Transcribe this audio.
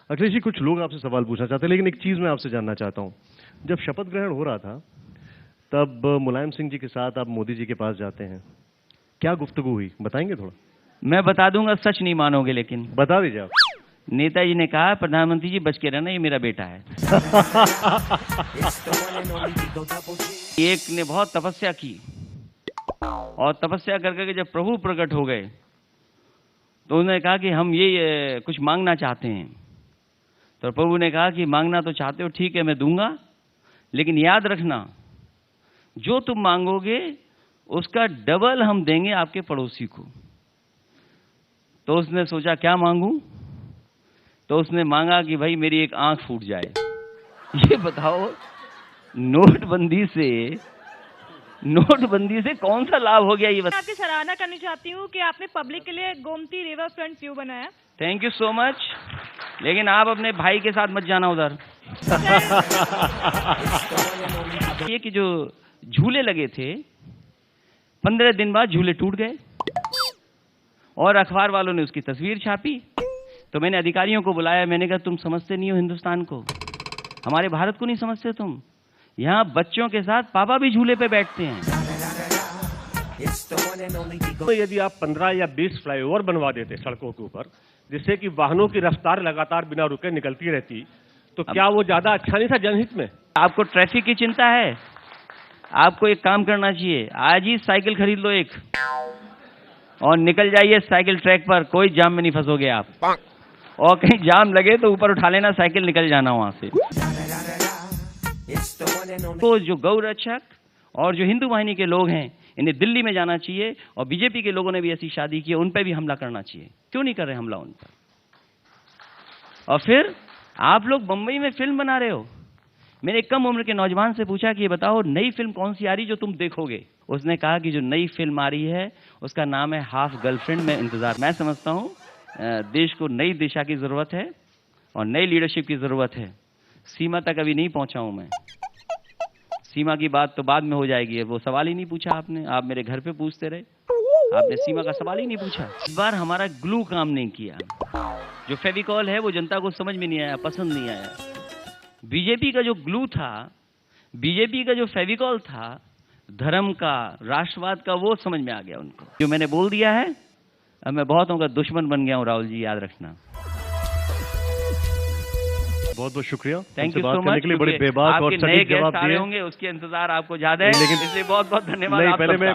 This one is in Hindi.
अखिलेश जी, कुछ लोग आपसे सवाल पूछना चाहते हैं, लेकिन एक चीज मैं आपसे जानना चाहता हूं। जब शपथ ग्रहण हो रहा था तब मुलायम सिंह जी के साथ आप मोदी जी के पास जाते हैं, क्या गुफ्तगू हुई, बताएंगे थोड़ा? मैं बता दूंगा, सच नहीं मानोगे, लेकिन बता दीजिए आप। नेताजी ने कहा, प्रधानमंत्री जी बच के रहना, ये मेरा बेटा है। एक ने बहुत तपस्या की और तपस्या कर करके जब प्रभु प्रकट हो गए तो उन्होंने कहा कि हम ये कुछ मांगना चाहते हैं। तो प्रभु ने कहा कि मांगना तो चाहते हो, ठीक है, मैं दूंगा, लेकिन याद रखना जो तुम मांगोगे उसका डबल हम देंगे आपके पड़ोसी को। तो उसने सोचा क्या मांगूं, तो उसने मांगा कि भाई मेरी एक आंख फूट जाए। ये बताओ, नोटबंदी से कौन सा लाभ हो गया ये मैं आपकी सराहना करनी चाहती हूँ कि आपने पब्लिक के लिए गोमती रिवर फ्रंट व्यू बनाया। थैंक यू सो मच, लेकिन आप अपने भाई के साथ मत जाना उधर। ये कि जो झूले लगे थे 15 दिन बाद झूले टूट गए और अखबार वालों ने उसकी तस्वीर छापी। तो मैंने अधिकारियों को बुलाया, मैंने कहा तुम समझते नहीं हो हिंदुस्तान को, हमारे भारत को नहीं समझते तुम। यहाँ बच्चों के साथ पापा भी झूले पे बैठते हैं। तो यदि आप 15 या 20 फ्लाईओवर बनवा देते सड़कों के ऊपर, जिससे कि वाहनों की रफ्तार लगातार बिना रुके निकलती रहती, तो क्या वो ज्यादा अच्छा नहीं था जनहित में? आपको ट्रैफिक की चिंता है, आपको एक काम करना चाहिए, आज ही साइकिल खरीद लो एक और निकल जाइए साइकिल ट्रैक पर, कोई जाम में नहीं फंसोगे आप। और कहीं जाम लगे तो ऊपर उठा लेना साइकिल, निकल जाना वहां से। तो जो गौ रक्षक और जो हिंदू वाहिनी के लोग हैं, इन्हें दिल्ली में जाना चाहिए और बीजेपी के लोगों ने भी ऐसी शादी की, उन पर भी हमला करना चाहिए। क्यों नहीं कर रहे हमला उन पर? और फिर आप लोग बंबई में फिल्म बना रहे हो। मैंने एक कम उम्र के नौजवान से पूछा कि ये बताओ नई फिल्म कौन सी आ रही जो तुम देखोगे? उसने कहा कि जो नई फिल्म आ रही है उसका नाम है हाफ गर्लफ्रेंड में इंतजार। मैं समझता हूँ देश को नई दिशा की जरूरत है और नई लीडरशिप की जरूरत है। सीमा तक अभी नहीं पहुंचा हूं मैं, सीमा की बात तो बाद में हो जाएगी। वो सवाल ही नहीं पूछा आपने, आप मेरे घर पे पूछते रहे, आपने सीमा का सवाल ही नहीं पूछा। इस बार हमारा ग्लू काम नहीं किया, जो फेविकॉल है वो जनता को समझ में नहीं आया, पसंद नहीं आया। बीजेपी का जो ग्लू था, बीजेपी का जो फेविकॉल था, धर्म का, राष्ट्रवाद का, वो समझ में आ गया उनको। जो मैंने बोल दिया है, अब मैं बहुतों का दुश्मन बन गया हूँ, राहुल जी याद रखना। बहुत बहुत शुक्रिया, थैंक यू सो मच। बड़े बेबाक और सटीक जवाब दिए होंगे, उसके इंतजार आपको ज्यादा है, लेकिन इसलिए बहुत बहुत धन्यवाद। नहीं, पहले मैं